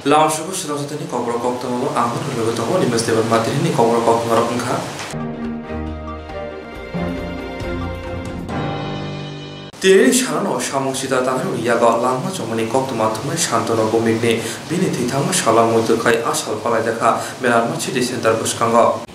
Launsuku Sirotani Cobra Coctomo, Amun, Lugotomo, Limestable Matini, Cobra Coctomaronka. Tiri Shano, Shamushita Tanu, Yaga Lama, Jomani Coctomatuma, Shantano Bomigni, Biniti Tama, Shalam with the Kai Ashal Paladaka, Melamachi Center Buskanga.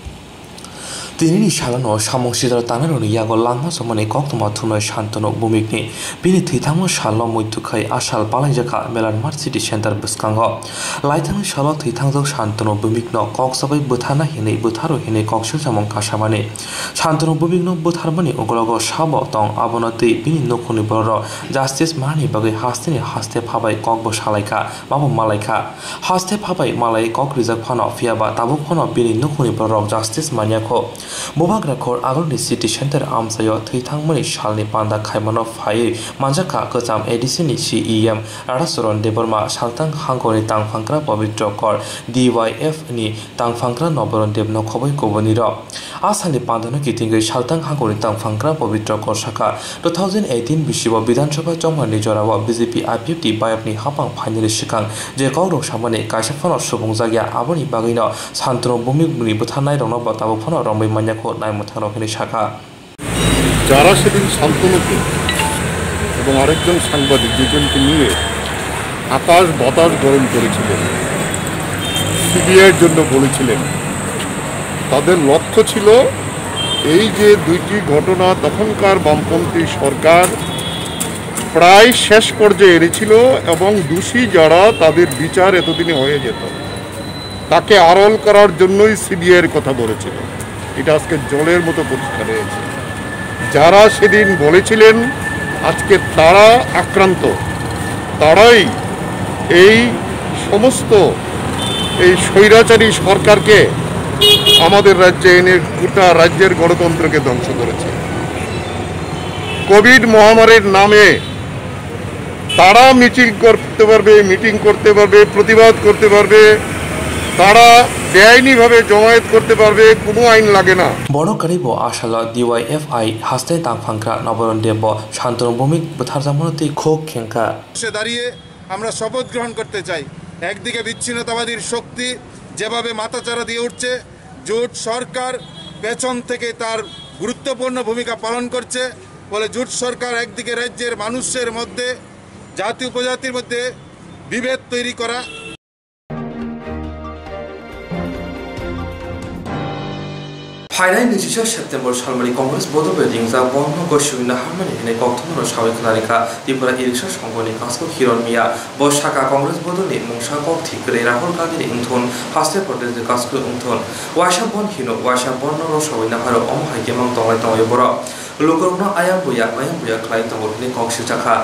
Tiri Shalano, Shamushita Tanu, Yaga Lama, Jomani Coctomatuma, Shantano Bomigni, Biniti Tama, Shalam with the Kai Ashal Paladaka, Melamachi Center Buskanga. Lighten Shalot, Tango Shantano Bumigno, Coxaway Butana Hine, Butaro Hine, Coxus among Kashamani. Shantano Bumigno, Butarmani, Ogologo, Shabo, Tong, Abonati, Bini no Kuniboro, Justice Mani, Bagay Hastini, Haste Pabai, Kogbo Shalaka, Babu Malaika, Haste Pabai, Malay, Kok Rizapano, Fiaba, Tabukono, Bini no Kuniboro, Justice Maniaco, Bobagrakor, Agoni City Center, Amsayo, Titangmani, Shalni Panda, Kaimano, Fai, Manjaka, Kazam, Edisini, CEM, Arasoron, Deborma, Shaltang, Hangoni, Tang Fankra, Pavitro Kor, DYF ni Tang Fankra, Noboron Deb no Koboy Koboniro. Asani Pandano Kitinga, Shaltang Hangoni, Tang Fankra, Pavitro Kor Shaka, 2018 Bishibo Bidan Choba Jomani Jorawa, BZP IPT, Bayapni, Hapang, Pinary Shikang, Jacodo Shamani, Kashafano, Shubunzagia, Aboni Bagino, Santro Bumi, Butanai, Rono, Batapono, Romi Maniaco, Naimotano, Shaka. যারা সেদিন শান্তনুকে এবং আরেকজন সাংবাদিক দুজনকে নিয়ে আকাশ বাতাস গরম করেছিলেন, সিবিআইয়ের জন্য বলেছিলেন, তাদের লক্ষ্য ছিল এই যে দুইটি ঘটনা তখনকার বামপন্থী সরকার প্রায় শেষ পর্যায়ে এনেছিল এবং দোষী যারা তাদের বিচার এতদিনে হয়ে যেত তাকে আড়াল করার জন্যই সিবিআইয়ের কথা বলেছিল। এটা আজকে জলের মতো পরিষ্কার হয়েছে। যারা সেদিন বলেছিলেন আজকে তারা আক্রান্ত, তারাই এই সমস্ত এই স্বৈরাচারী সরকারকে আমাদের রাজ্যে এনে গোটা রাজ্যের গণতন্ত্রকে ধ্বংস করেছে। কোভিড মহামারীর নামে তারা মিছিল করতে পারবে, মিটিং করতে পারবে, প্রতিবাদ করতে পারবে, তারা বেআইনিভাবে জমায়েত করতে পারবে, কোনো আইন লাগে না। বড় কারিব আশালা ডিওয়াইএফআই হাসতে তাং ফাংক্রা নবরণ দেব শান্তনু ভূমিক বুথারজামনতি খোক খেঙ্কা সে দাঁড়িয়ে আমরা শপথ গ্রহণ করতে চাই। একদিকে বিচ্ছিন্নতাবাদীর শক্তি যেভাবে মাথাচাড়া দিয়ে উঠছে, জোট সরকার পেছন থেকে তার গুরুত্বপূর্ণ ভূমিকা পালন করছে বলে জোট সরকার একদিকে রাজ্যের মানুষের মধ্যে জাতি উপজাতির মধ্যে বিভেদ তৈরি করা। Hainai 26 September Salmari Congress Bodo Wedding za Bonno Goshuna Harmony in a Coctono Shawikanarika, Dipura Irisha Shongoni Casco Hiron Mia, Boshaka Congress Bodo ni Mushako Tikre Rahul Gandhi Inton, Haste Portes de Casco Unton, Washa Bon Hino, Washa Bonno Roshawina Haro Om Hagemang Tomato Yobora, Lugorna Ayambuya, Client of the Coxitaka.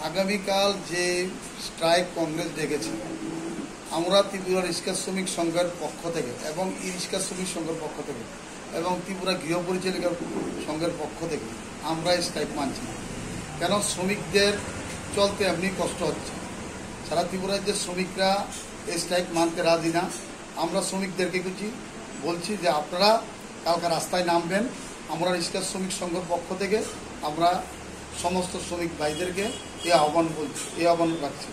আগামীকাল যে strike Congress ডেকেছে, আমরা ত্রিপুরা রিক্সা শ্রমিক সংঘের পক্ষ থেকে এবং ই রিক্সা শ্রমিক সংঘের পক্ষ থেকে এবং ত্রিপুরা গৃহ পরিচালিকা সংঘের পক্ষ থেকে আমরা স্ট্রাইক মানছি না। কেন শ্রমিকদের চলতে এমনি কষ্ট হচ্ছে, সারা ত্রিপুরার যে শ্রমিকরা এই স্ট্রাইক মানতে রাজি না। আমরা শ্রমিকদেরকে বলছি যে আপনারা কালকে রাস্তায় নামবেন। আমরা রিক্সা শ্রমিক সংঘের পক্ষ থেকে আমরা সমস্ত শ্রমিক ভাইদেরকে এই আহ্বান রাখছি।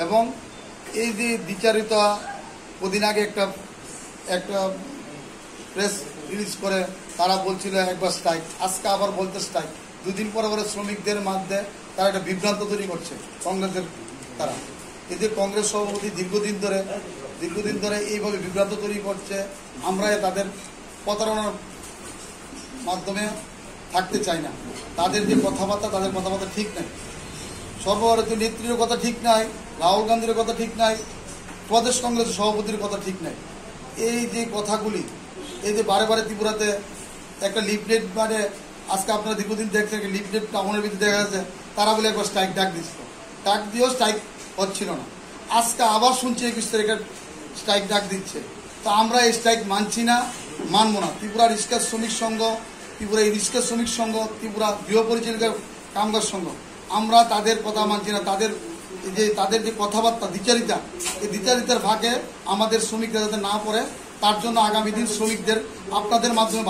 এবং এই যে বিচারিত কদিন আগে একটা প্রেস রিলিজ করে তারা বলছিল একবার স্ট্রাইক, আজকে আবার বলতে স্ট্রাইক। দুদিন পরে পরে শ্রমিকদের মধ্যে তারা একটা বিভ্রান্ত তৈরি করছে কংগ্রেসের তারা। এই যে কংগ্রেস সভাপতি দীর্ঘদিন ধরে এইভাবে বিভ্রান্ত তৈরি করছে, আমরা তাদের প্রতারণার মাধ্যমে থাকতে চাই না। তাদের যে কথাবার্তা ঠিক নাই, সর্বভারতীয় নেত্রীর কথা ঠিক নাই, রাহুল গান্ধীর কথা ঠিক নাই, প্রদেশ কংগ্রেসের সভাপতির কথা ঠিক নাই। এই যে কথাগুলি, এই যে বারে বারে ত্রিপুরাতে একটা লিফলেট, মানে আজকে আপনারা দীর্ঘদিন দেখছেন লিফলেট টাউনের ভিতরে দেখা যাচ্ছে, তারা বলে একবার স্ট্রাইক ডাক দিচ্ছিল, ডাক দিয়েও স্ট্রাইক হচ্ছিল না। আজকে আবার শুনছি 21 তারিখে স্ট্রাইক ডাক দিচ্ছে। তো আমরা এই স্ট্রাইক মানছি না, মানব না। ত্রিপুরা রিক্সা শ্রমিক সংঘ, ত্রিপুরা রিক্সা শ্রমিক সংঘ, ত্রিপুরা গৃহ পরিচালিকা কামগার সংঘ, আমরা তাদের কথা মানছি না। তাদের যে কথাবার্তা দ্বিচারিতা, এই দ্বিচারিতার ভাগে আমাদের শ্রমিকরা যাতে না পড়ে, তার জন্য আগামী দিন শ্রমিকদের আপনাদের মাধ্যমে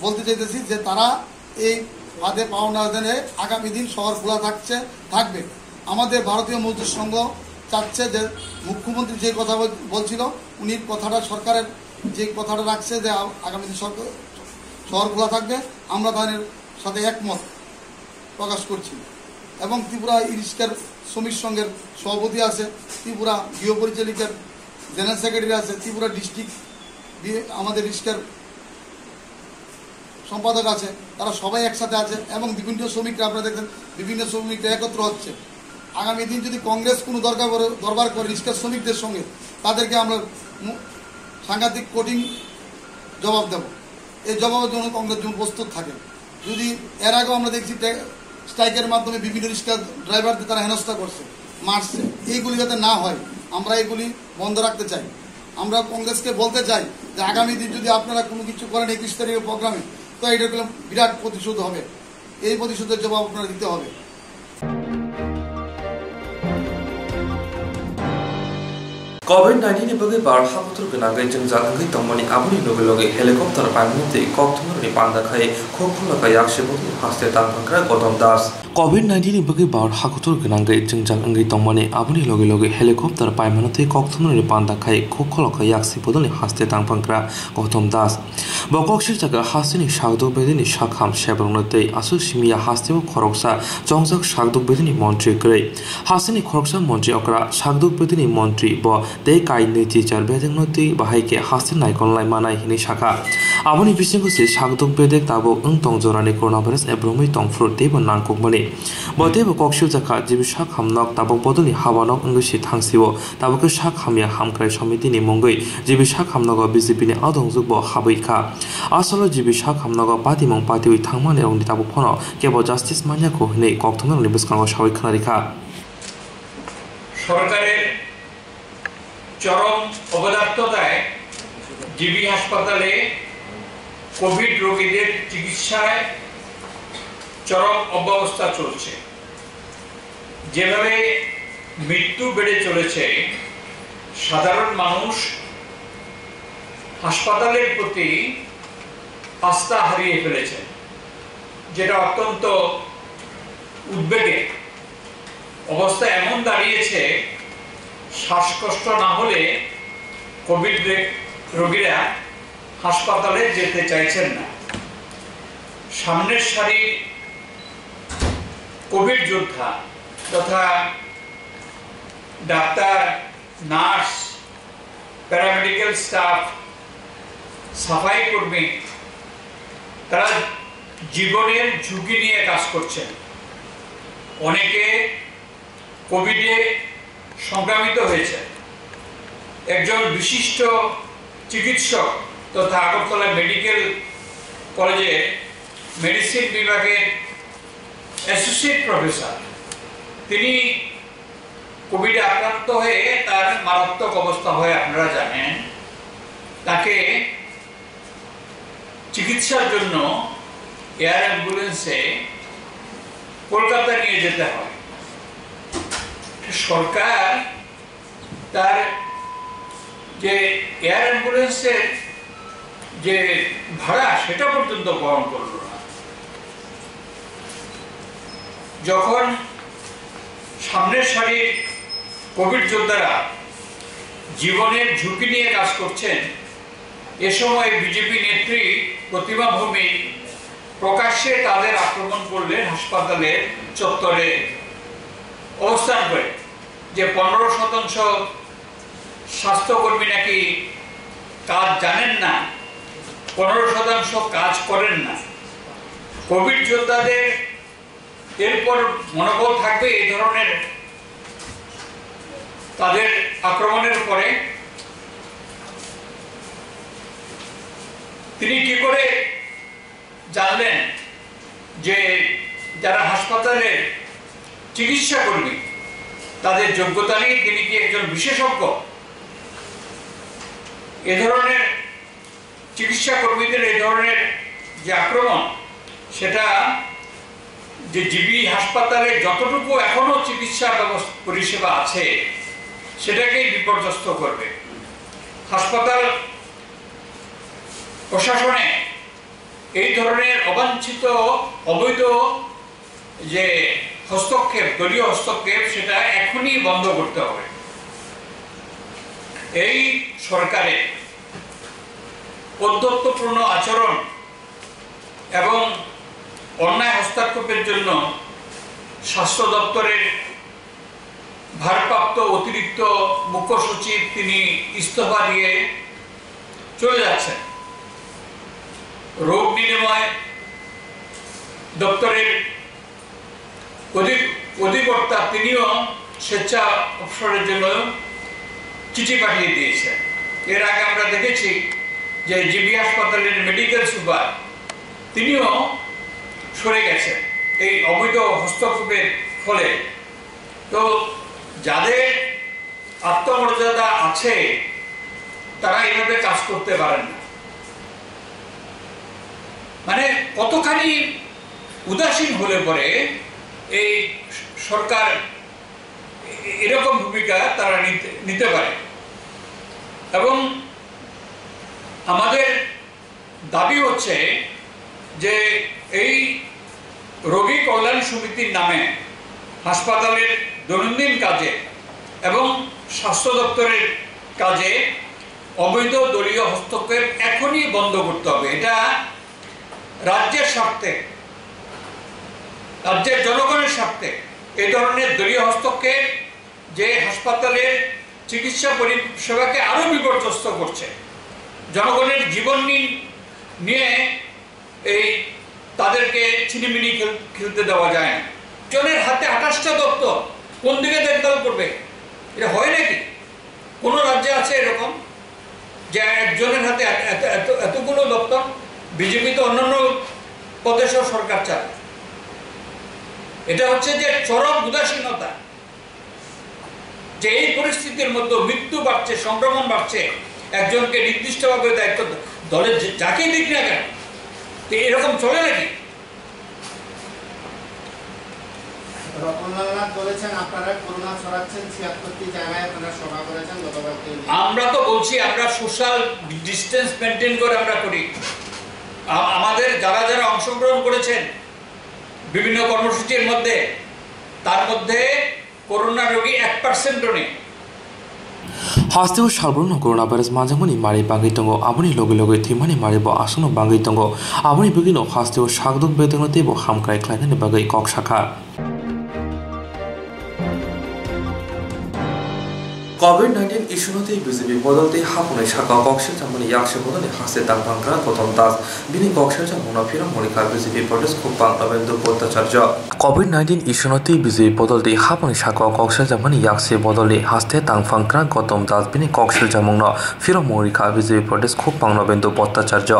বলতে চাইতেছি যে তারা এই ফাঁদে পাও না জেনে আগামী দিন শহর খোলা থাকবে। আমাদের ভারতীয় মজদুর সংঘ চাচ্ছে যে মুখ্যমন্ত্রী যে কথা বলছিল উনি কথাটা সরকারের যে কথাটা রাখছে যে আগামী দিন শহর খোলা থাকবে, আমরা তাদের সাথে একমত প্রকাশ করছি। এবং ত্রিপুরা রিক্সার শ্রমিক সংঘের সভাপতি আছে, ত্রিপুরা গৃহ পরিচালিকার জেনারেল সেক্রেটারি আছে, ত্রিপুরা ডিস্ট্রিক্ট আমাদের রিক্সার সম্পাদক আছে, তারা সবাই একসাথে আছে এবং বিভিন্ন শ্রমিকরা আপনারা দেখেন বিভিন্ন শ্রমিকরা একত্র হচ্ছে। আগামী দিন যদি কংগ্রেস কোনো দরবার করে রিক্সার শ্রমিকদের সঙ্গে, তাদেরকে আমরা সাংঘাতিক কঠিন জবাব দেব। এই জবাবের জন্য কংগ্রেস যেমন প্রস্তুত থাকে। যদি এর আগেও আমরা দেখছি স্ট্রাইকের মাধ্যমে বিভিন্ন রিক্সা ড্রাইভারদের তারা হেনস্থা করছে, মারছে, এইগুলি যাতে না হয় আমরা এগুলি বন্ধ রাখতে চাই। আমরা কংগ্রেসকে বলতে চাই যে আগামী দিন যদি আপনারা কোনো কিছু করেন 21 তারিখের প্রোগ্রামে, তো এটা বিরাট প্রতিশোধ হবে, এই প্রতিশোধের জবাব আপনারা দিতে হবে। COVID-19 bagi barha putur genagai jengjang ngai tongmani abuni loge helikopter paimute kokthumani pandakhai khokkhula kai yakshibuni haste tangpakra Gautam Das COVID-19 bagi barha putur genagai jengjang ngai tongmani abuni loge helikopter paimute kokthumani pandakhai khokkhula kai yaksibodoni haste tangpakra Gautam Das bokokshir jaga hasini shagdok bedini shakham shebrunotei asu simia haste khoroksa jongjak shagdok bedini montri grei hasini khoroksa montri okra shagdok bedini montri bo they kind teacher bedeng noti bahai ke hasin naikon lai manai hini shaka aboni bising se shagdok bedek tabo tong jorani coronavirus ebromai tongfru tebo nangkok mani bote bo kokshil jaka jibi shakham nok tabo bodoni habanok ngsi thangsibo tabo ke shakhamya hamkrai samiti ni mongoi jibi shakham nok BJP ni adongjuk bo habaika asolo jibi shakham nok party mong party wi thangmani ongni tabo phono kebo justice manya ko hine kokthong ni biskango sawai khanarika সরকারের চরম অবদার্থতায় GB হাসপাতালে Covid রোগীদের চিকিৎসায় চরম অব্যবস্থা চলছে। যেভাবে মৃত্যু বেড়ে চলেছে, সাধারণ মানুষ হাসপাতালের প্রতি আস্থা হারিয়ে ফেলেছে, যেটা অত্যন্ত উদ্বেগের অবস্থা। এমন দাঁড়িয়েছে শ্বাসকষ্ট না হলে কোভিড রোগীরা হাসপাতালে যেতে চাইছেন না। সামনের সারি কোভিড যোদ্ধা তথা ডাক্তার, নার্স, প্যারামেডিক্যাল স্টাফ, সাফাই কর্মী, তারা জীবনের ঝুঁকি নিয়ে কাজ করছেন। অনেকে কোভিডে সংক্রামিত হয়েছে। একজন বিশিষ্ট চিকিৎসক তথা আগরতলা মেডিকেল কলেজে মেডিসিন বিভাগের অ্যাসোসিয়েট প্রফেসর, তিনি কোভিডে আক্রান্ত হয়ে তার মারাত্মক অবস্থা হয় আপনারা জানেন। তাকে চিকিৎসার জন্য এয়ার অ্যাম্বুলেন্সে কলকাতা নিয়ে যেতে হয়। সরকার তার যে এয়ার অ্যাম্বুলেন্সের যে ভাড়া সেটা পর্যন্ত বহন করল না। যখন সামনের সারির কোভিড যোদ্ধারা জীবনের ঝুঁকি নিয়ে কাজ করছেন, এ সময় বিজেপি নেত্রী প্রতিমা ভৌমিক প্রকাশ্যে তাদের আক্রমণ করলেন হাসপাতালের চত্বরে অবস্থান করে, যে 15% স্বাস্থ্যকর্মী নাকি কাজ জানেন না, 15% কাজ করেন না। কোভিড যোদ্ধাদের এরপর মনোবল থাকবে এই ধরনের তাদের আক্রমণের পরে? তিনি কি করে জানলেন যে যারা হাসপাতালের চিকিৎসা কর্মী তাদের যোগ্যতা নেই? তিনি কি একজন বিশেষজ্ঞ? এ ধরনের চিকিৎসা কর্মীদের এই ধরনের যে আক্রমণ, সেটা যে জিবি হাসপাতালে যতটুকু এখনো চিকিৎসা পরিষেবা আছে সেটাকেই বিপর্যস্ত করবে। হাসপাতাল প্রশাসনে এই ধরনের অবাঞ্ছিত অবৈধ যে হস্তক্ষেপ, দলীয় হস্তক্ষেপ, সেটা এখনই বন্ধ করতে হবে। এই সরকারের ঔদ্ধত্যপূর্ণ আচরণ এবং অন্যায় হস্তক্ষেপের জন্য স্বাস্থ্য দপ্তরের ভারপ্রাপ্ত অতিরিক্ত মুখ্য সচিব তিনি ইস্তফা দিয়ে চলে যাচ্ছেন। রোগ নিরাময় দপ্তরের অধিকর্তা তিনিও স্বেচ্ছা অবসরের জন্য চিঠি পাঠিয়ে দিয়েছেন। এর আগে আমরা দেখেছি যে জিবি হাসপাতালের মেডিকেল সুপার তিনিও সরে গেছেন এই অবৈধ হস্তক্ষেপের ফলে। তো যাদের আত্মমর্যাদা আছে তারা এইভাবে কাজ করতে পারেন না। মানে কতখানি উদাসীন হলে পরে এই সরকার এরকম ভূমিকা তারা নিতে পারে। এবং আমাদের দাবি হচ্ছে যে এই রোগী কল্যাণ সমিতির নামে হাসপাতালের দৈনন্দিন কাজে এবং স্বাস্থ্য দপ্তরের কাজে অবৈধ দলীয় হস্তক্ষেপ এখনই বন্ধ করতে হবে। এটা রাজ্যের স্বার্থে, রাজ্যের জনগণের স্বার্থে। এই ধরনের দলীয় হস্তক্ষেপ যে হাসপাতালের চিকিৎসা পরিষেবাকে আরো বিপর্যস্ত করছে, জনগণের জীবন নিয়ে এই তাদেরকে ছিনিমিনি খেলতে দেওয়া যায় না। জনের হাতে 28টা দপ্তর, কোন দিকে দেখভাল করবে? এটা হয় নাকি? কোন রাজ্যে আছে এরকম যে একজনের হাতে এতগুলো দপ্তর? বিজেপি তো অন্যান্য প্রদেশেও সরকার চায়। এটা হচ্ছে যে চরম উদাসীনতা, যে এই পরিস্থিতির মধ্যে মৃত্যু বাড়ছে, সংক্রমণ বাড়ছে, একজনকে নির্দিষ্টভাবে দায়িত্ব দলের যাকেই দিক না কেন, এরকম চলে নাকি? আমরা তো বলছি আমরা সোশ্যাল ডিস্টেন্স মেনটেন করে আমরা করি। আমাদের যারা যারা অংশগ্রহণ করেছেন বিভিন্ন কর্মসূচির মধ্যে, তার মধ্যে করোনা রোগী 1%ও নেই। हास्तेव सालब्रनो कोरोना भाइरस माजामनि मारि बांगै दङ आबनि लगे लगे थैमानि मारिबो आसनो बांगै दङ आबनि बिगिनो हास्तेव सागदुक बेदंतेबो हामख्राय ख्लायनायनि बागै कक साखा COVID-19 ইস্যুতে বিজেপি বদলতে হাপনে শাখা কক্সে জামনি yakse বদলে হাসতে তাংপাংকা প্রথম দাস বিনি কক্সে জামনা ফিরা মনিকা বিজেপি প্রদেশ খুপাং রবীন্দ্র ভট্টাচার্য COVID-19 ইস্যুতে বিজেপি বদলতে হাপনে শাখা কক্সে জামনি yakse বদলে হাসতে তাংপাংকা গতম দাস বিনি কক্সে জামনা ফিরা মনিকা বিজেপি প্রদেশ খুপাং রবীন্দ্র ভট্টাচার্য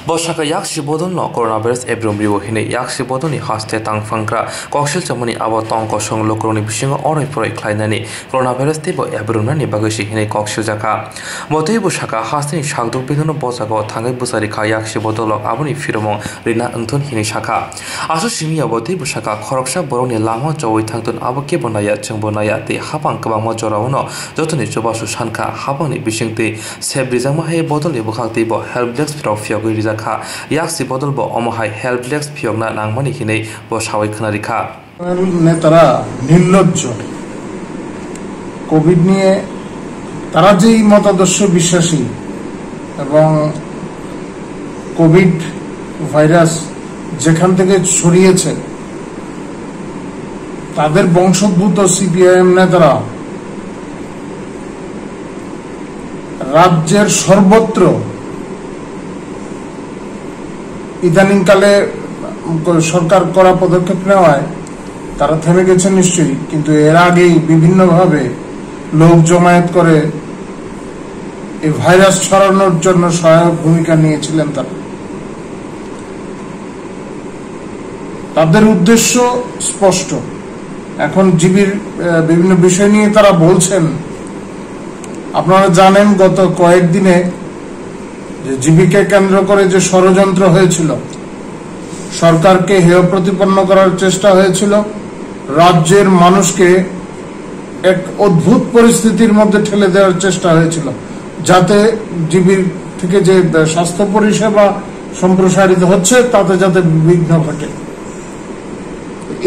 বসাকা yakse বদলন করোনা ভাইরাস এব্রম রিও হিনে yakse বদলনি হাসতে তাংপাংকা কক্সে জামনি আবো তংক সংলগ্রনি বিসিং অরই ফরই খ্লাইনানি করোনা ভাইরাস তেব Brunani Bagashi Hine Kokshaka. Motebu Shaka Hasni Shagdu Bidano Bosago, Tangai Busari Kayak Shibodolo, Abuni Firmo, Rina Anton Hine Shaka. Aso Shimia Botebu Shaka, Koroksha Boroni Lama Joey Tangton Abakibonaya, Chambonaya, the Hapan Kabamo Jorauno, Jotoni Jobasu Shanka, Hapani Bishingte, Sebrizamahe Bodole Bukatibo, Helpdex Profio Rizaka, Yaksi Bodolbo, Omohai, Helpdex Piogna, Nangmani Hine, Boshawi Kanarika. Netara, Nillojo. Covid নিয়ে তারা যেই মতাদর্শ বিশ্বাসী এবং Covid virus যেখান থেকে ছড়িয়েছে তাদের বংশোদ্ভূত সিপিআইএম নেতারা রাজ্যের সর্বত্র ইদানিংকালে সরকার করা পদক্ষেপ নেওয়ায় তারা থেমে গেছে নিশ্চয়ই, কিন্তু এর আগেই বিভিন্নভাবে লোক জমায়েত করে এই ভাইরাস ছড়ানোর জন্য সহায়ক ভূমিকা নিয়েছিলেন। তাদের উদ্দেশ্য স্পষ্ট। এখন জিবির বিভিন্ন বিষয় নিয়ে তারা বলছেন। আপনারা জানেন গত কয়েকদিনে যে জিবিকে কেন্দ্র করে যে ষড়যন্ত্র হয়েছিল, সরকারকে হেয় প্রতিপন্ন করার চেষ্টা হয়েছিল, রাজ্যের মানুষকে এক অদ্ভুত পরিস্থিতির মধ্যে ঠেলে দেওয়ার চেষ্টা হয়েছিল যাতে জিবির থেকে যে স্বাস্থ্য পরিষেবা সম্প্রসারিত হচ্ছে তাতে যাতে বিঘ্ন ঘটে,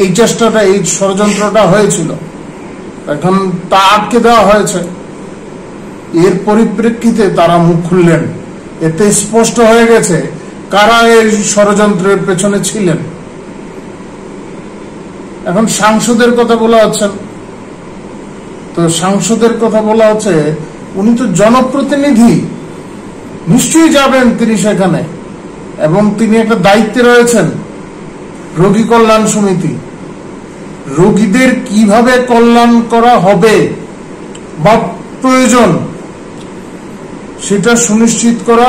এই চেষ্টাটা, এই ষড়যন্ত্রটা হয়েছিল। এখন তা আটকে দেওয়া হয়েছে। এর পরিপ্রেক্ষিতে তারা মুখ খুললেন। এতে স্পষ্ট হয়ে গেছে কারা এই ষড়যন্ত্রের পেছনে ছিলেন। এখন সাংসদের কথা বলা হচ্ছে, তো সাংসদের কথা বলা হচ্ছে, উনি তো জনপ্রতিনিধি, নিশ্চয়ই যাবেন তিনি সেখানে, এবং তিনি একটা দায়িত্বে রয়েছেন। রোগী কল্যাণ সমিতি, রোগীদের কিভাবে কল্যাণ করা হবে বা প্রয়োজন সেটা সুনিশ্চিত করা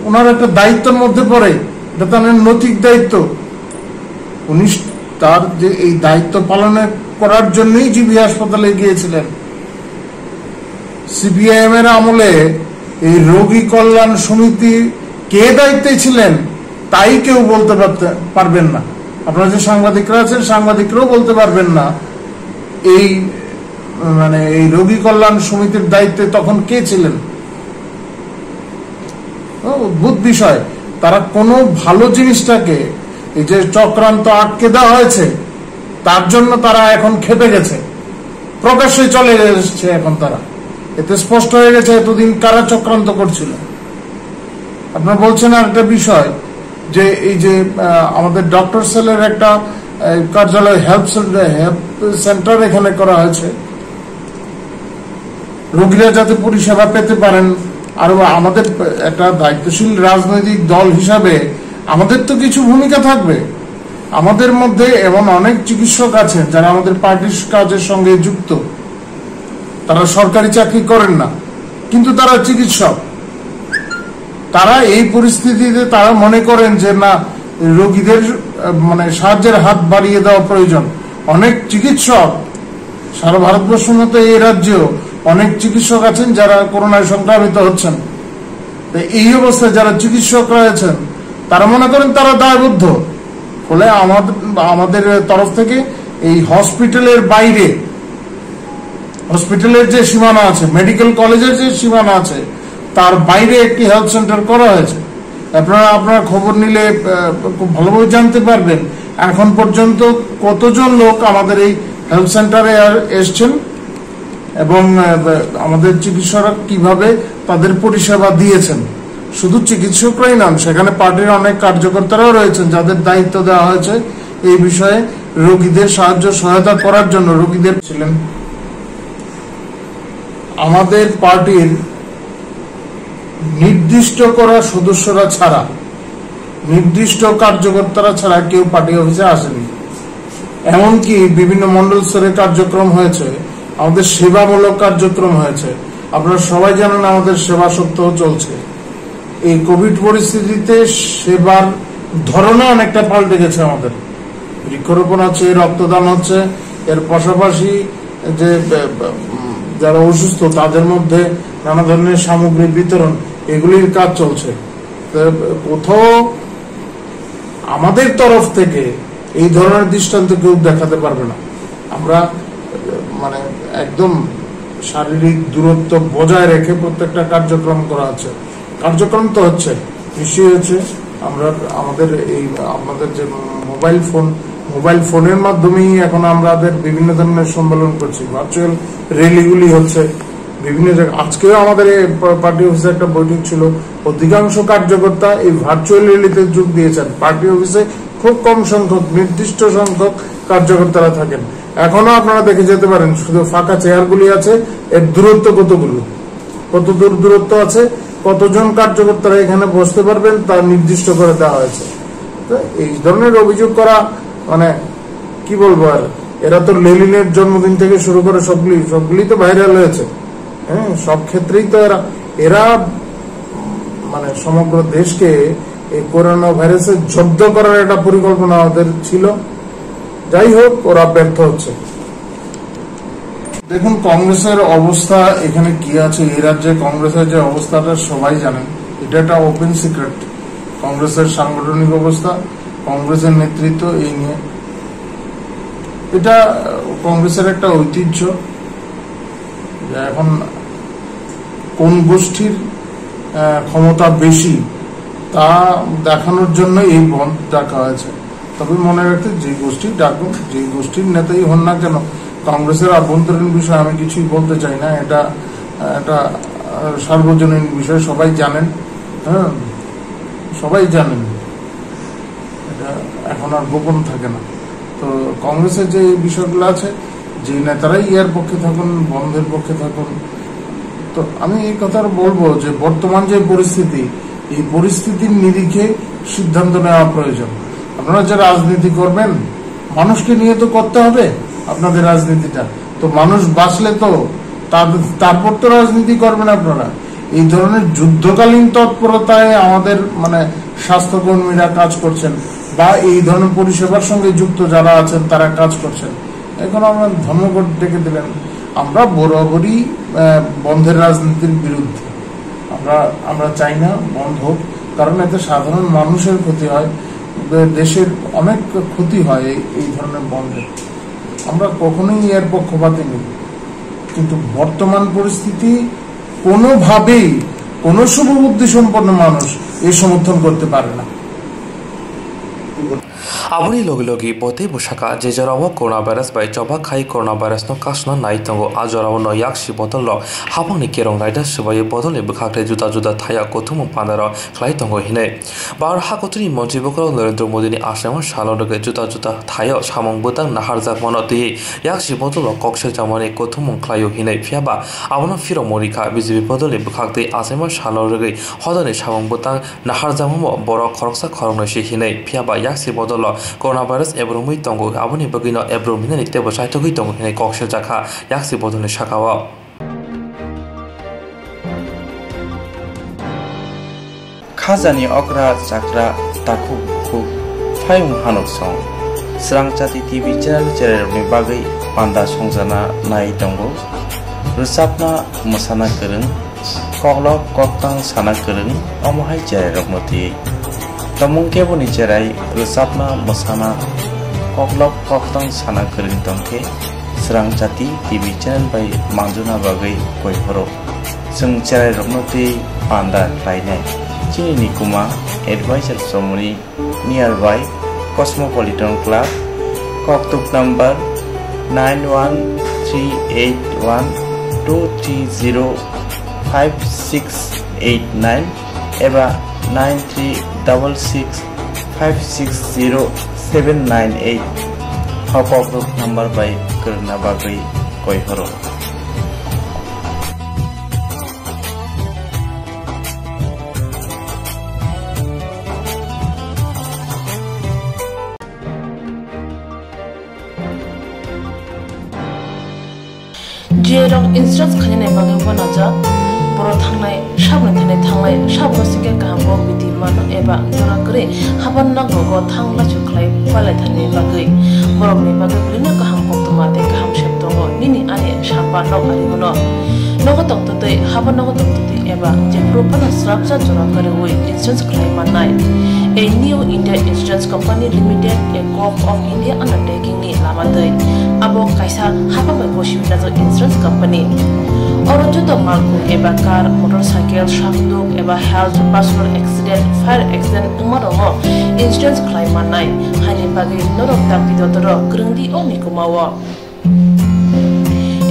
ওনার একটা দায়িত্বের মধ্যে পড়ে। এটা তার নৈতিক দায়িত্ব। উনি তার যে এই দায়িত্ব পালন করার জন্যই জিবি হাসপাতালে গিয়েছিলেন। সিপিআইএম এর আমলে এই রোগী কল্যাণ সমিতি কে দায়িত্বে ছিলেন তাই কেউ বলতে পারবেন না। আপনারা যে সাংবাদিকরা আছেন, সাংবাদিকরাও বলতে পারবেন না এই এই রোগী কল্যাণ সমিতির দায়িত্বে তখন কে ছিলেন। অদ্ভুত বিষয়। তারা কোনো ভালো জিনিসটাকে, এই যে চক্রান্ত আটকে দেওয়া হয়েছে, তার জন্য তারা এখন খেপে গেছে, প্রকাশ্যে চলে এসেছে। এখন তারা, এতে স্পষ্ট হয়ে গেছে এতদিন কারা চক্রান্ত করছিল। আপনারা বলছেন আর একটা বিষয়, যে এই যে আমাদের ডক্টর সেলের একটা কার্যালয়, হেলথ সেন্টার এখানে করা হয়েছে, রোগীরা যাতে পরিষেবা পেতে পারেন। আর আমাদের একটা দায়িত্বশীল রাজনৈতিক দল হিসাবে আমাদের তো কিছু ভূমিকা থাকবে। আমাদের মধ্যে এমন অনেক চিকিৎসক আছেন যারা আমাদের পার্টির কাজের সঙ্গে যুক্ত, তারা সরকারি চাকরি করেন না, কিন্তু তারা চিকিৎসক। তারা এই পরিস্থিতিতে তারা মনে করেন যে না, রোগীদের সাহায্যের হাত বাড়িয়ে দেওয়া প্রয়োজন। অনেক চিকিৎসক, সারা ভারতবর্ষের মতো এই রাজ্যেও অনেক চিকিৎসক আছেন যারা করোনায় সংক্রামিত হচ্ছেন। এই অবস্থায় যারা চিকিৎসক রয়েছেন তারা মনে করেন তারা দায়বদ্ধ। ফলে আমাদের তরফ থেকে এই হসপিটালের বাইরে, হসপিটালের যে সীমানা আছে, মেডিকেল কলেজের যে সীমানা আছে, তার বাইরে একটি হেলথ সেন্টার করা হয়েছে। আপনারা খবর নিলে খুব ভালোভাবে জানতে পারবেন এখন পর্যন্ত কতজন লোক আমাদের এই হেলথ সেন্টারে এসছেন এবং আমাদের চিকিৎসকরা কিভাবে তাদের পরিষেবা দিয়েছেন। শুধু চিকিৎসকরাই নন, সেখানে পার্টির অনেক কার্যকর্তারাও রয়েছেন যাদের দায়িত্ব দেওয়া হয়েছে এই বিষয়ে রোগীদের সাহায্য সহায়তা করার জন্য। রোগীদের ছিলেন আমাদের পার্টির নির্দিষ্ট করা সদস্যরা ছাড়া, নির্দিষ্ট কার্যকর্তারা ছাড়া কেউ পার্টি অফিসে আসেনি। এমনকি বিভিন্ন মন্ডল স্তরের কার্যক্রম হয়েছে, আমাদের সেবামূলক কার্যক্রম হয়েছে। আপনারা সবাই জানেন আমাদের সেবা সপ্তাহ চলছে। এই কোভিড পরিস্থিতিতে সেবার ধরনে অনেকটা পাল্টে গেছে। আমাদের বৃক্ষরোপণ হচ্ছে, রক্তদান হচ্ছে, এর পাশাপাশি যে যারা অসুস্থ তাদের মধ্যে নানা ধরনের সামগ্রী বিতরণ, এগুলির কাজ চলছে। কোথাও আমাদের তরফ থেকে এই ধরনের দৃষ্টান্ত কেউ দেখাতে পারবে না। আমরা একদম শারীরিক দূরত্ব বজায় রেখে প্রত্যেকটা কার্যক্রম করা হচ্ছে। কার্যক্রম তো হচ্ছে, নিশ্চয়ই হচ্ছে। আমরা আমাদের যে মোবাইল ফোনের মাধ্যমেই এখন আমাদের বিভিন্ন ধরনের সম্মেলন করছি, ভার্চুয়াল র্যালিগুলি হচ্ছে বিভিন্ন জায়গায়। আজকেও আমাদের পার্টি অফিসে একটা বৈঠক ছিল, অধিকাংশ কার্যকর্তা এই ভার্চুয়াল র্যালিতে যোগ দিয়েছেন। পার্টি অফিসে খুব কম সংখ্যক, নির্দিষ্ট সংখ্যক কার্যকর্তারা থাকেন। এখনো আপনারা দেখে যেতে পারেন, শুধু ফাঁকা চেয়ারগুলি আছে, এর দূরত্ব কত দূর দূরত্ব আছে, কতজন কার্যকর্তারা এখানে বসতে পারবেন তা নির্দিষ্ট করে দেওয়া হয়েছে। তো এই ধরনের অভিযোগ করা কি বলবো আর, এরা তো লেনিনের জন্মদিন থেকে শুরু করে সবগুলি তো ভাইরাল হয়েছে। হ্যাঁ, সব ক্ষেত্রেই তো এরা সমগ্র দেশকে এই করোনা ভাইরাসে জব্দ করার একটা পরিকল্পনা ওদের ছিল। যাই হোক, ওরা ব্যর্থ হচ্ছে। দেখুন কংগ্রেসের অবস্থা এখানে কি আছে। এই রাজ্যে কংগ্রেসের যে অবস্থাটা সবাই জানেন, এটা একটা ওপেন সিক্রেট। কংগ্রেসের সাংগঠনিক অবস্থা, কংগ্রেসের নেতৃত্ব, এই নিয়ে এটা কংগ্রেসের একটা ঐতিহ্য। এখন কোন গোষ্ঠীর ক্ষমতা বেশি তা দেখানোর জন্য এই বন্ধ ডাকা হয়েছে। তবে মনে রাখতে যে গোষ্ঠী ডাকুন, যে গোষ্ঠীর নেতাই হন না কেন, কংগ্রেসের আভ্যন্তরীণ বিষয় আমি কিছুই বলতে চাই না। এটা সার্বজনীন বিষয়, সবাই জানেন। হ্যাঁ, সবাই জানেন, এটা এখন আর গোপন থাকে না। তো কংগ্রেসের যে বিষয়গুলো আছে, যে নেতারাই ইয়ার পক্ষে থাকুন, বন্ধের পক্ষে থাকুন, তো আমি এই কথা বলবো যে বর্তমান যে পরিস্থিতি, এই পরিস্থিতির নিরিখে সিদ্ধান্ত নেওয়া প্রয়োজন। আপনারা যে রাজনীতি করবেন, মানুষকে নিয়ে তো করতে হবে আপনাদের রাজনীতিটা। তো মানুষ বাঁচলে তো তারপর তো রাজনীতি করবেন আপনারা। এই ধরনের যুদ্ধকালীন তৎপরতায় আমাদের স্বাস্থ্যকর্মীরা কাজ করছেন, বা এই ধরনের পরিষেবার সঙ্গে যুক্ত যারা আছেন তারা কাজ করছেন। এখন আমরা ধর্মঘট ডেকে দিলেন। আমরা বরাবরই বন্ধের রাজনীতির বিরুদ্ধে। আমরা চাই না বন্ধ হোক, কারণ এতে সাধারণ মানুষের ক্ষতি হয়, দেশের অনেক ক্ষতি হয় এই ধরনের বন্ধে। আমরা কখনোই এর পক্ষপাতী নেই, কিন্তু বর্তমান পরিস্থিতি কোনোভাবেই কোনো শুভবুদ্ধি সম্পন্ন মানুষ এই সমর্থন করতে পারে না। Aboni logi bote busaka je jarawo coronavirus bai choba khai coronavirus no kasna nai tango ajarawo no yakshi botolo haboni kerong raida subai botole bukhakle juta thaya kothum pandaro khlai tango hine bar hakotri monji bokro Narendra Modi ni asama shaloroge juta thaya samong butang nahar jak monoti yakshi botolo kokshe jamani kothum khlayo hine phiaba abono firo morika BJP botole bukhakte asama shaloroge hodane samong butang nahar jamamo boro khoroksa khorongno shi hine phiaba yakshi botolo coronavirus ebromui tongo aboni bagino ebromina nikte bosai togui tongo hine kokshe jakha yaksi bodone shakawa khajani okra chakra taku khu phayung hanok song srang chati TV channel ni bagai panda songjana nai tongo rusapna musana kereng koklok koktang sana kereng omohai channel rokmoti Tamung kebo ni cerai rusapna musana koklok koktang sana kering tongke serang jati TV channel by manjuna bagai koi horo seng cerai roknoti panda lainai chini nikuma advisor somoni nearby Cosmopolitan Club koktuk number 913812305689 eba 9366560798 hop number by Karna Bagai Koi Horo. Jerong instance khane bagai banaja boro thangnai sabne thangnai sabno singe kahamo bidi mano eba jora kore haban na gogo thangla chuklai palai thane bagai borok ni bagai bulina kaham koktuma te kaham sheptongo nini ani sapa no ari mono nogo toktote haban nogo toktote eba je propana srapsa jora kore oi instance khlai manai a new India Insurance Company Limited a Gulf of India undertaking ni lamadai abo kaisa haban boshi na insurance company Orojuto malku eba car, motorcycle, shafduk eba health, personal accident, fire accident umarongo insurance claim manai hani bagi norok takti dotoro grungdi onikumawa.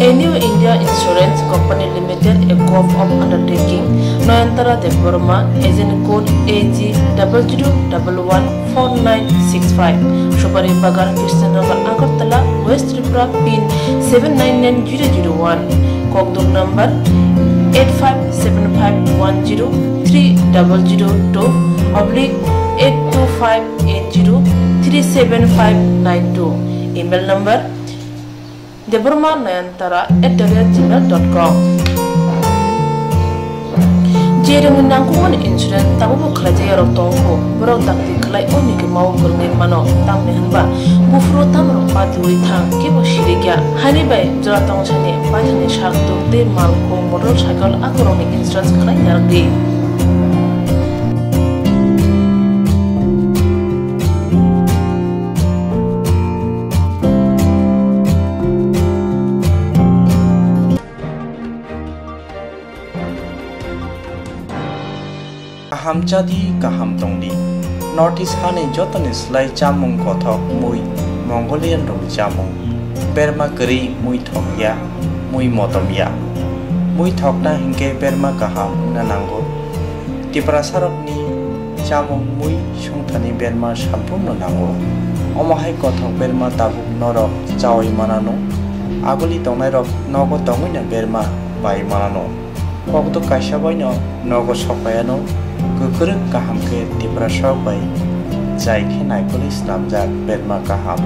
A new India Insurance Company Limited a Gulf of undertaking Noyantara de Burma agent code AG 00114965 Shobari Bagar Kirstanagar Agartala West Tripura pin 799001 Kokduk number 857510-82580-37592 email number deburmanayantara@gmail.com Jereng nangkungan insurance tabu kerja rotongko berok takti kelai oni ke mau kerengin mano tang nehanba bufro tamro patui thang ke bosiriga hani bai jora tong chane pajane shakto te malko motorcycle akoroni insurance kelai yargi kaham jadi kaham tongdi North East hani jotoni slai jamung kothok mui Mongolian rok jamung berma keri mui thokya mui motomya mui thokna hingke berma kaham nanango tiprasarokni jamung mui songthani berma sampung nanango omahai kothok berma tabuk norok chawai manano aguli tongnai rok nogo tongina berma bai manano kokto kasabaino nogo sopayano gokrek kaham ke tiprasarok bai jai khe naikoli slamjak berma kaham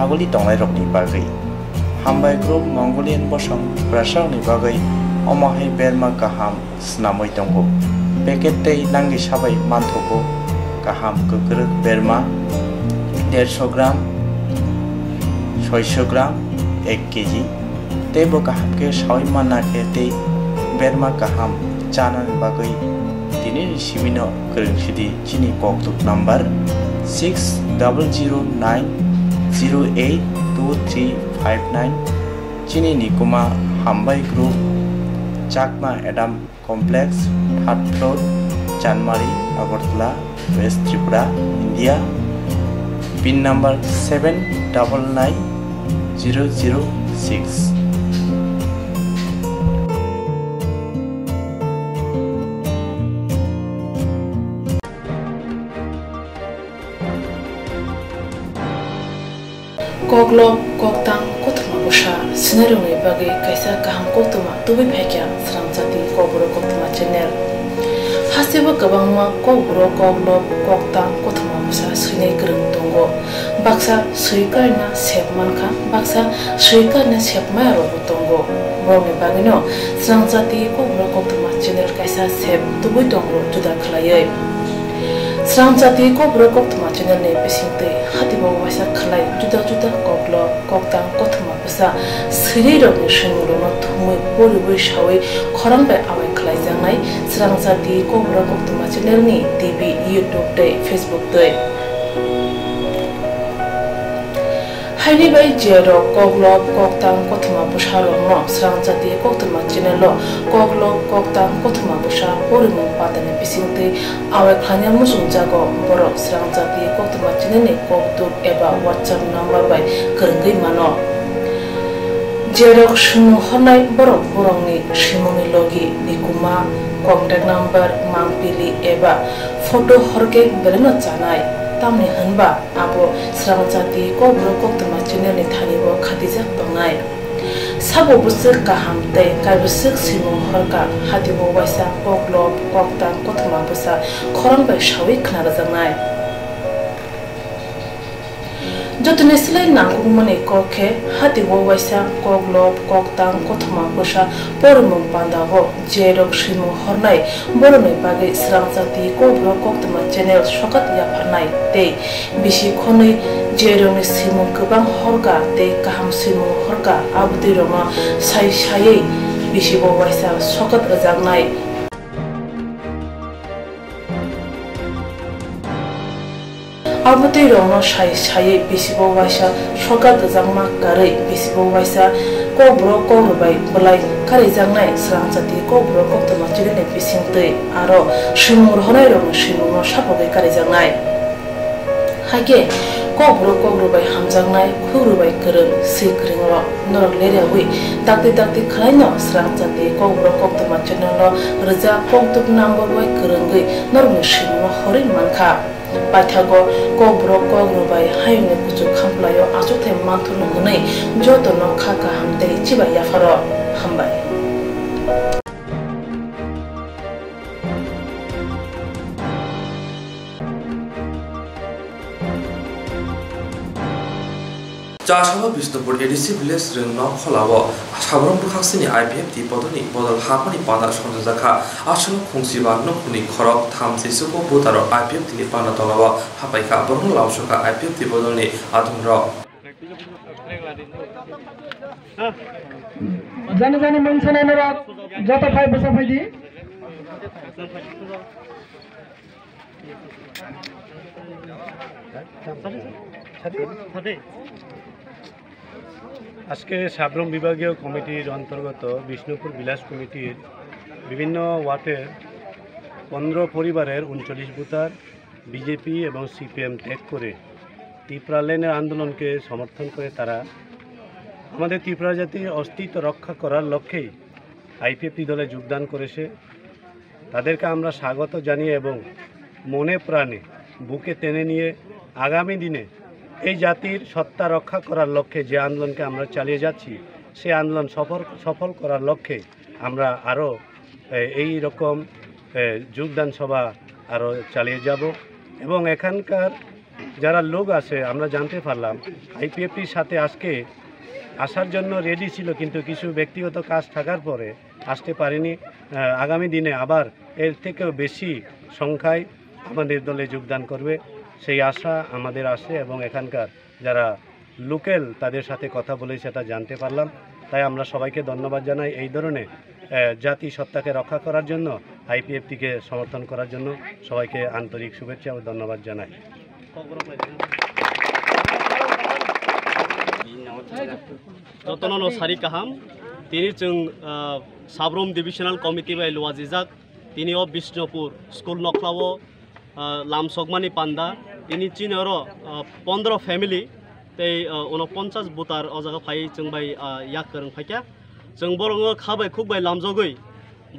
aguli tongnai rokni bagai hambai group Mongolian bosong prasarokni bagai omahai berma kaham snamoi tongo packet tei langi sabai manthogo kaham gokrek berma 150 gram 600 gram 1 KG तेबो kaham ke sawi mana ke te berma kaham chanan bagai tini simino kerungsidi chini koktuk number 6009082359 chini nikuma hambai group chakma adam complex 3rd floor Chanmari Agartala West Tripura India PIN number 799006. Koglo koktang kotma busha sinarungi bagi kaisa kaham koktuma tubi phekya sramjati kobro koktuma channel hasiba kabangma kogro koglo koktang kotma busha sinai krung tongo baksa suikarna sepmanka baksa suikarna sepmayaro tongo borni bagino sramjati kobro koktuma channel kaisa sep tubi tongo juda khlaye Sramjati kobro koktuma channel ne pisingte hatibo wasa khlai juda juda koklo koktang kotuma busa siriro ni shinguro no thumui bori shawi khorang bai awai khlai jangai Sramjati kobro koktuma channel ni TV YouTube te Facebook te Haini bai jero koglo koktang kotuma busa ro no Sramjati koktuma channel lo koglo koktang kotuma busa bori mo patane pisingte awai khanya musung jago boro Sramjati koktuma channel ni koktuk eba WhatsApp number bai kerenggai mano jero shunu honai boro borongni shimoni logi nikuma contact number mangpili eba photo horke beleno chanai tamni hanba abo Sramjati kobro koktuma channel ni thanibo khatijak tongnai sabo busuk kaham tei kaibusuk simung horka hatibo waisa koklo koktang kotuma busa khorang bai shawi khana jangai jotone silai nangung mane kokhe hatibo waisa koklo koktang kotuma busa pormum pandago jerok simung hornai borone bage Sramjati kobro koktuma channel sokat ya pharnai tei bisi khonoi jeroni simung kubang horga tei kaham simung horga abdi roma sai sai bisi bo waisa sokat ajangnai abdi roma sai sai bisi bo waisa sokat ajangma karai bisi bo waisa kobro kobai bulai kari jangnai Sramjati kobro koktuma channel bisingtei aro simung honai roma simung sapogai kari jangnai hage kobro bai hamjangnai khurubai kereng sikringro norok leriawi dakti khlaino Sramjati kobro koktuma channel lo reja koktuk number bai kerengai norok simung horin mankha pathago kobro bai haine kuchu khamplayo achothe manthunu hnei joto no khaka hamte chiba yafaro hambai Jashalo Bishnupur ADC Village Ring Nok Kholawo Sabram Bukhaksini IPF ti Podoni Bodol Hapani Pada Sonjaka Ashalo Khungsiba Nokuni Khorok Thamsi Suko Butaro IPF ti Pana Tolawa Hapaika Borno Lausoka IPF ti Bodoni Adhunro Jani jani mansana nerak jata phai basa phai di আজকে সাবরুম বিভাগীয় কমিটির অন্তর্গত বিষ্ণুপুর বিলাস কমিটির বিভিন্ন ওয়ার্ডের 15 পরিবারের 39 voter BJP এবং CPM ত্যাগ করে ত্রিপুরা লেনের আন্দোলনকে সমর্থন করে তারা আমাদের ত্রিপুরা জাতির অস্তিত্ব রক্ষা করার লক্ষ্যেই আইপিএফটি দলে যোগদান করেছে। তাদেরকে আমরা স্বাগত জানিয়ে এবং মনে প্রাণে বুকে টেনে নিয়ে আগামী দিনে এই জাতির সত্তা রক্ষা করার লক্ষ্যে যে আন্দোলনকে আমরা চালিয়ে যাচ্ছি সেই আন্দোলন সফল করার লক্ষ্যে আমরা আরও এই রকম যোগদান সভা আরও চালিয়ে যাব এবং এখানকার যারা লোক আছে আমরা জানতে পারলাম আইপিএফটির সাথে আজকে আসার জন্য রেডি ছিল, কিন্তু কিছু ব্যক্তিগত কাজ থাকার পরে আসতে পারেনি। আগামী দিনে আবার এর থেকেও বেশি সংখ্যায় আমাদের দলে যোগদান করবে সেই আশা আমাদের আছে এবং এখানকার যারা লোকাল তাদের সাথে কথা বলে সেটা জানতে পারলাম। তাই আমরা সবাইকে ধন্যবাদ জানাই এই ধরনের জাতি সত্তাকে রক্ষা করার জন্য আইপিএফটিকে সমর্থন করার জন্য সবাইকে আন্তরিক শুভেচ্ছা ও ধন্যবাদ জানাই। যতননো সারি কাহাম তিনি जों সাবরুম ডিভিশনাল কমিটি বাই লওয়াজিজাক তিনি ও বিষ্ণুপুর স্কুল নখলাও লামসকমানি পান্ডা তিনি চিনর 15 ফ্যামিলি तै 49 बुतार अजागा फाइ जों बाय याक करं फाइका जों बरंग खाबाय खुबाय लामजगै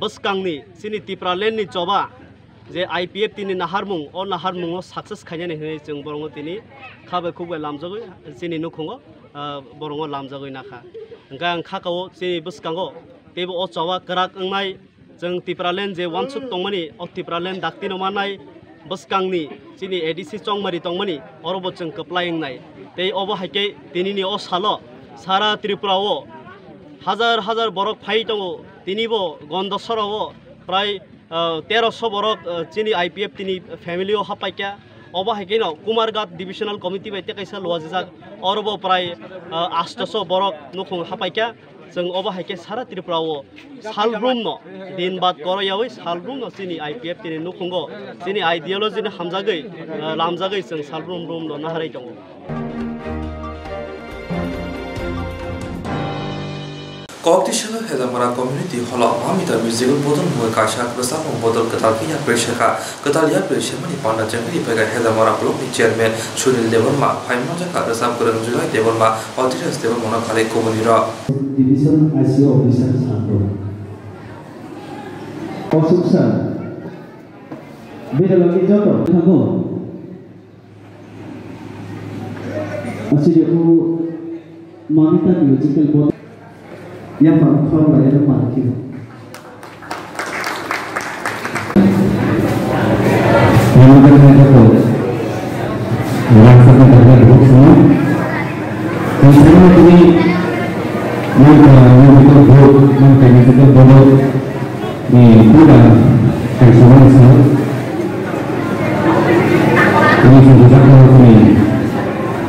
बसकांनि सिनि टिप्रा लेननि चबा जे आईपीएफ तिनि नाहारमुं अ नाहारमुं सक्सेस खायने हे जों बरंग तिनि खाबाय खुबाय लामजगै सिनि नुखुंग बरंग लामजगै नाखा गां खाकाव सिनि बसकांगो तेबो अ चबा कराक अंनाय जों टिप्रा लेन जे वानसुक तंगमानि अ टिप्रा लेन दाक्तिनो मानाय बसकांनि सिनि एडीसी चंगमारि तंगमानि अरबो जों कप्लायंनाय तै अब हाइके दिनैनि अ साल सारा त्रिपुराव हाजार हाजार बरक फाइ दङ दिनैबो गन्दसराव प्राय 1300 बरक चिनि आईपीएफ तिनि फैमिलियाव हापाइका अब हाइके न कुमारघाट डिविजनल कमिटी बायते कैसा लवाजिजाक अरबो प्राय 800 बरक नुखुं हापाइका जों अब हाइके सारा त्रिपुराव सालब्रुम न दिन बाद करयावै सालब्रुम न चिनि आईपीएफ तिनि नुखुंगो चिनि आइडियोलॉजी न हामजागै लामजागै जों सालब्रुम रुम न नाहारै दङ। Kogdishalo Hedamara community hall Mamita musical bodon mo kasha prasam bodol katalkiya preshaka katalya preshemani panda jangri pega Hedamara block ni chairman Shuril Devarma Haimma jaka rasam kurang Julai Devarma Auditors Devarma khale komunira division ICO officer Sandro Osuksa Beda lagi joto Kamu Masih dia Mamita musical bodon yang paling banyak itu mati. Yang kedua itu, orang sangat terlihat buruk semua. Semua ini mereka buruk, mereka bodoh di pura kesulitan semua. Ini sudah kalau ini,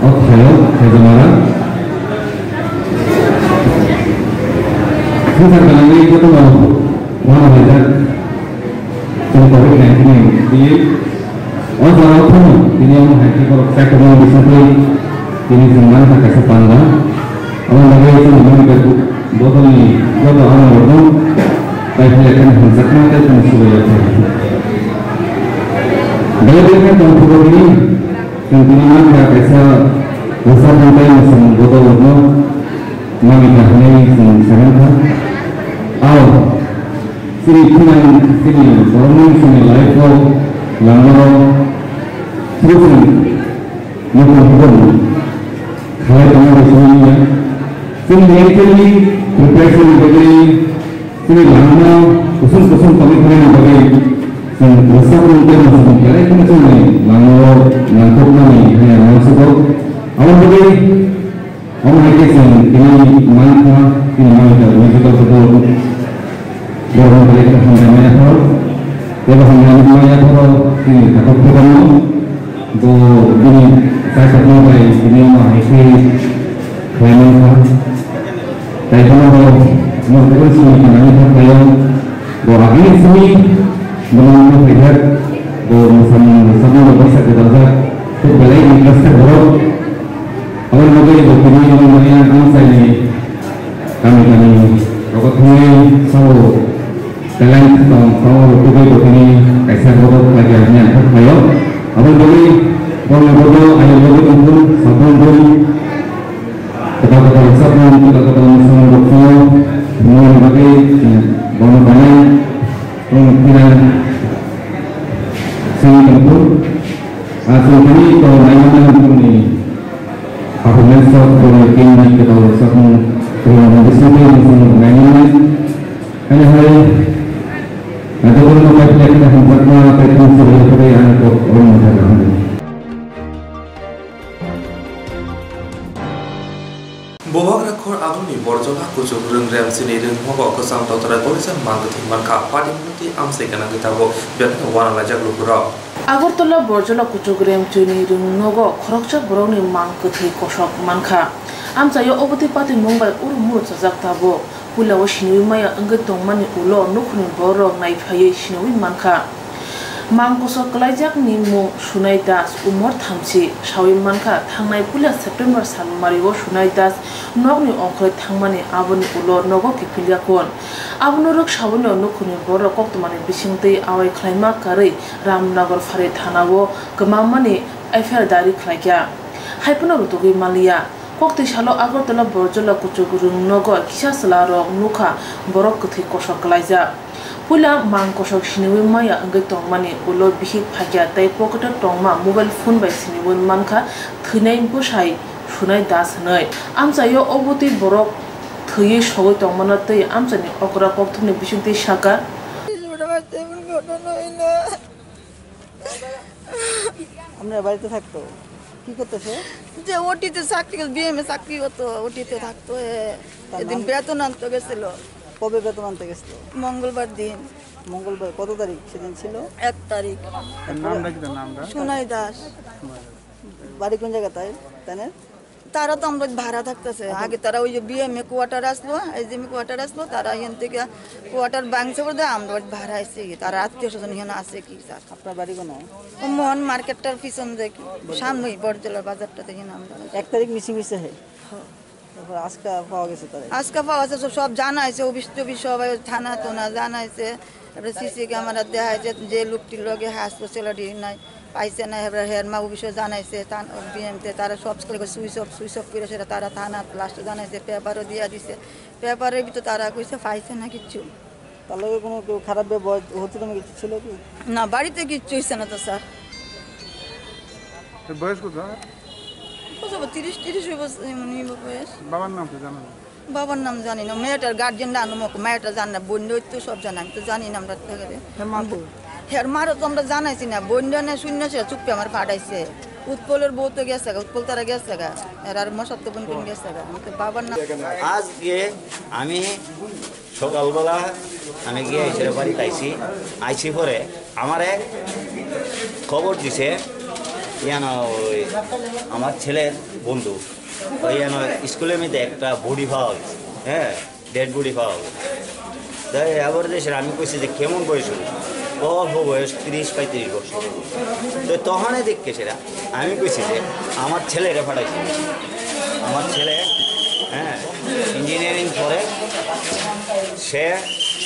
othel, Hedamara. Kita kali ini kita mau melihat COVID-19 ini. Orang pun ini yang haji kalau saya ketemu di sini ini semua tak kasih pandang. Orang lagi itu memang botol ini botol orang botol. Tapi saya akan hendak kita mencoba. Bagaimana kalau ini kemudian kita bisa besar sampai musim botol botol. Mami kahne sekarang Aw, sini borong sini live lamoro terus mukun kalau kamu sini ya sini actually preparation begini sini lama khusus kami keren begini sini besar mungkin masuk kira itu sini lamoro ngantuk nami hanya masuk awal begini awal begini ini mana musical support borong mereka hanya hal kalau hanya hal ini takut kamu do ini saya satu lagi ini mah ini keren kan saya kalau mau terus ini hanya hal borong ini sini belum melihat borong sama bisa kita tu balai ini kelas borong awal mungkin begini namanya angsa ini kami rokok ini selalu talent atau begini kaisa bodoh pelajarnya ayo abang bagi orang bodoh ayo bagi kumpul sabun bagi kita sabun kita sama dokter semua bagi banyak banyak kemungkinan sini kumpul asal ini kalau nanya ini performance of the kita sabun kalau disiplin management hanya hal ada pun membaca kita hempatnya kaitan sebagai anak orang masyarakat. Bobak-rakhor aduni borjona kucuk reng-rem sini reng hobok kesam totara polisan mangketing manka padi muti amse kana kitabo biakna wana lajak lukura. Agartala Borjala কুচগ্রেম চুনি রুংনগ খরকচা বরংনি মাংকথি কষক মানখা আমচাयो অবতি পাতি মুম্বাই উরমুর চাজাকতাবো পুলাও সিনুই মায়া अंगै tongmani ulo nukhni borok naifhaयै sinuwi manka mangkoso klaijak ni mu sunai das umor thamsi sawi manka thangnai pulia september salmario sunai das nogni ongkhoi thangmani aboni ulo nogo kipilia kon abnorok saboni nukhni borok koktmani bisingtei awai khlaima karei ramnagar phare thanao gmamani affair dari khlaikya haipuna rutugi malia kokti salo agortala borjola kuchugurung nogo kisasla rok nukha borok kuthi kosok klaija pula mang kosok siniwi maya angai tongmani ulo bihik phagya tai pocket tongma mobile phone bai siniwi manka thunai busai sunai das nei amchayo obuti borok thuyei sogoi tongmana tei amchani okra kokthumni bisungti saka আমরা বাড়িতে থাকতো কি করতেছে যে ওটিতে চাকরি BMA চাকরি হতো ওটিতে থাকতো এদিন বেতন আনতে গেছিল কবে বেতন আনতে গেছিল মঙ্গলবার দিন মঙ্গলবার কত তারিখ সেদিন ছিল 1 তারিখ নামটা কি নামটা সোনাই দাস বাড়ি কোন জায়গা তাই তারা তো আমরা ভাড়া থাকতেছে আগে তারা ওই যে বিএমএ কোয়ার্টার আসলো এজিএমএ কোয়ার্টার আসলো তারা এখান থেকে কোয়ার্টার ভাঙছে বলে আমরা ভাড়া আইছি তারা আত্মীয় স্বজন এখানে আছে কি স্যার আপনার বাড়ি কোন মোহন মার্কেটটার পিছন দেখি সামনেই বড়জলার বাজারটাতে এখানে আমরা 1 তারিখ মিসিং হয়েছে আজকে পাওয়া গেছে তারা আজকে পাওয়া গেছে সব জানাইছে অফিস সবাই থানা তো না জানাইছে এবারে সিসি ক্যামেরা দেখাইছে যে লোকটির লগে হাসপাতালে নাই পাইছে না এবার হেরমা অফিসে জানাইছে বিএমতে তারা সব সুইচ অফ করে সেটা তারা থানা লাস্টে জানাইছে পেপারও দিয়া দিছে পেপারের ভিতরে তারা কইছে পাইছে না কিচ্ছু তার লগে কোনো কেউ খারাপ ব্যবহার হচ্ছে না কিছু ছিল কি না বাড়িতে কিচ্ছু হইছে না তো স্যার বয়স কত 30 বছর বয়স বাবার নাম তো জানো বাবার নাম জানি না মেয়েটার গার্জেন না মেয়েটা জানে না বন্ধু তো সব জানি আমি তো জানি না আমরা হের মারও তো আমরা জানাইছি না বন্ধু না শূন্য ছিল চুপে আমার পাঠাইছে উৎপলের বউ তো গেছে উৎপল তারা গেছে গা আর মশাত তো বোন গেছে গা আমি তো বাবার নাম আজকে আমি সকালবেলা আমি গিয়ে এসে বাড়িতে আইসি পরে আমারে খবর দিছে ওই আমার ছেলের বন্ধু ওই স্কুলের মধ্যে একটা বডি পাওয়া গেছে হ্যাঁ ডেড বডি পাওয়া গেছে তাই আবার দেশের আমি কইছি যে কেমন বয়স হল অল্প বয়স 30-35 বছর তো তখনই দেখকে সেটা আমি কইছি যে আমার ছেলেরা পাঠাইছি আমার ছেলে হ্যাঁ ইঞ্জিনিয়ারিং পড়ে সে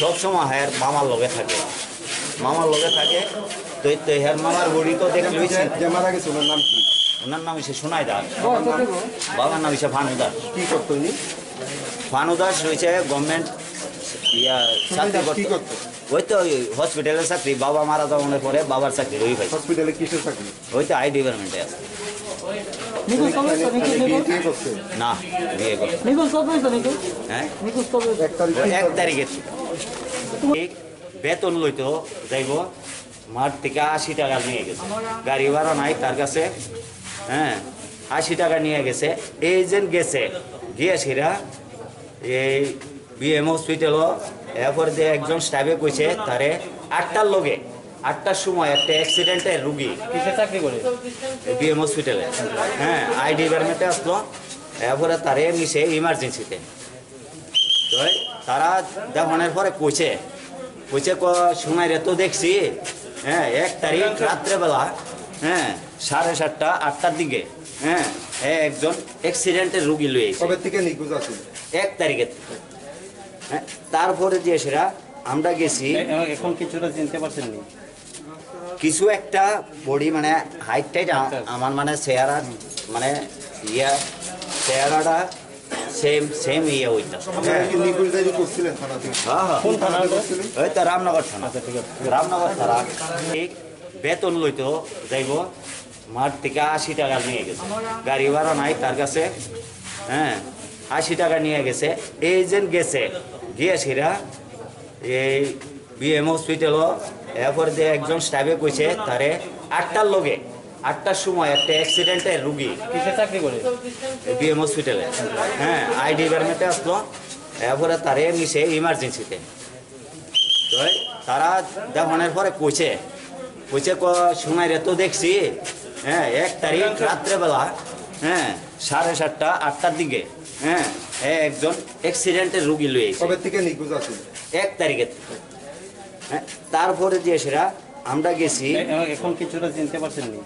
সবসময় হ্যার মামার লগে থাকে তো হ্যার মামার বডি তো দেখে লইছে যে মারা গেছে ওনার নাম কি ওনার নাম হচ্ছে সোনাই দাস বাবার নাম হচ্ছে ভানু দাস কি করতো উনি ভানু দাস রয়েছে গভর্নমেন্ট চাকরি করতো ওই তো হসপিটালের চাকরি বাবা মারা যাওয়ার পরে বাবার চাকরি ওই ভাই হসপিটালে কিসের চাকরি ওই তো আই ডিপার্টমেন্টে আছে না বিয়ে করছে হ্যাঁ 1 তারিখে বেতন লইতো যাইব মাঠ থেকে 80 টাকা নিয়ে গেছে গাড়ি ভাড়া নাই তার কাছে হ্যাঁ 80 টাকা নিয়ে গেছে এজেন্ট গেছে গিয়ে সেরা এই বিএম হসপিটালও এরপর যে একজন স্টাফে কইছে তারে 8টার লগে 8টার সময় একটা অ্যাক্সিডেন্টের রুগী কিসে চাকরি করে বিএম হসপিটালে হ্যাঁ আই ডিপার্টমেন্টে আসলো এরপরে তারে নিছে ইমার্জেন্সিতে তো তারা দেখানোর পরে কইছে সময় রে তো দেখছি হ্যাঁ 1 তারিখ রাত্রেবেলা হ্যাঁ 7:30 8টার দিকে হ্যাঁ একজন অ্যাক্সিডেন্টের রুগী লয়ে কবে থেকে নিখোঁজ আছে 1 তারিখে তারপরে যে সেরা আমরা গেছি এখন কিছুটা চিনতে পারছেন নি কিছু একটা বডি মানে হাইট টাইট আমার মানে চেহারা মানে ইয়া চেহারাটা সেম সেম ইয়ে ওইটা ওই তো রামনগর থানা রামনগর থানা বেতন লইতো যাইব মাঠ থেকে 80 টাকা নিয়ে গেছে গাড়ি ভাড়া নাই তার কাছে হ্যাঁ 80 টাকা নিয়ে গেছে এজেন্ট গেছে গিয়ে সেরা এই বিএম হসপিটালও এরপর যে একজন স্টাফে কইছে তারে 8টার লগে 8টার সময় একটা অ্যাক্সিডেন্টের রুগী কিসে চাকরি করে বিএম হসপিটালে হ্যাঁ আই ডিপার্টমেন্টে আসলো এরপরে তারে নিছে ইমার্জেন্সিতে তো তারা দেখানোর পরে কইছে সময় রে তো দেখছি হ্যাঁ 1 তারিখ রাত্রেবেলা হ্যাঁ 7:30 8টার দিকে হ্যাঁ একজন অ্যাক্সিডেন্টের রুগী লয়ে কবে থেকে নিখোঁজ আছে 1 তারিখে হ্যাঁ তারপরে যে সেরা আমরা গেছি এখন কিছুটা চিনতে পারছেন না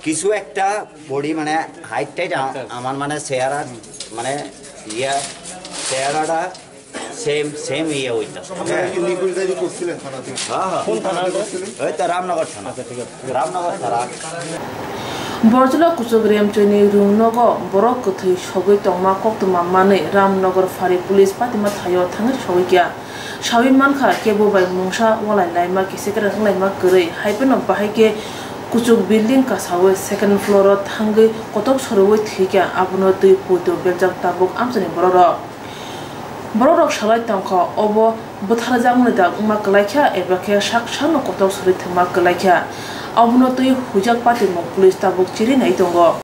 কিছু একটা বডি মানে হাইট টাইট আমার মানে চেহারা মানে ইয়া চেহারাটা সেম সেম ইয়ে ওইটা ওই তো রামনগর থানা রামনগর থানা বরজলা কুচগ্রিয়াম চৈনি রুমনগ বড় কথৈ সগৈ তংমা কক্তমা মানে রামনগর ফারি পুলিশ পাতিমা থাयो थाङै सगैया सावि मानखा केबो बाय मुंसा वालाय लाइमा किसेकरा लाइमा गरै हाइपेन बाहायके कुचुक बिल्डिं कासावे सेकेंड फ्लोर थाङै कतक सरवै थिका आबुनो दै पुतो बेलजाक ताबुक आमसनि बररक सालाय तंखा अब बुथारजांनो दा उमा कलाइखा एबाखे साकसानो कतक सरि थमा कलाइखा आबुनो दै हुजाक पातिमो पुलिस ताबुक चिरिनाय दङ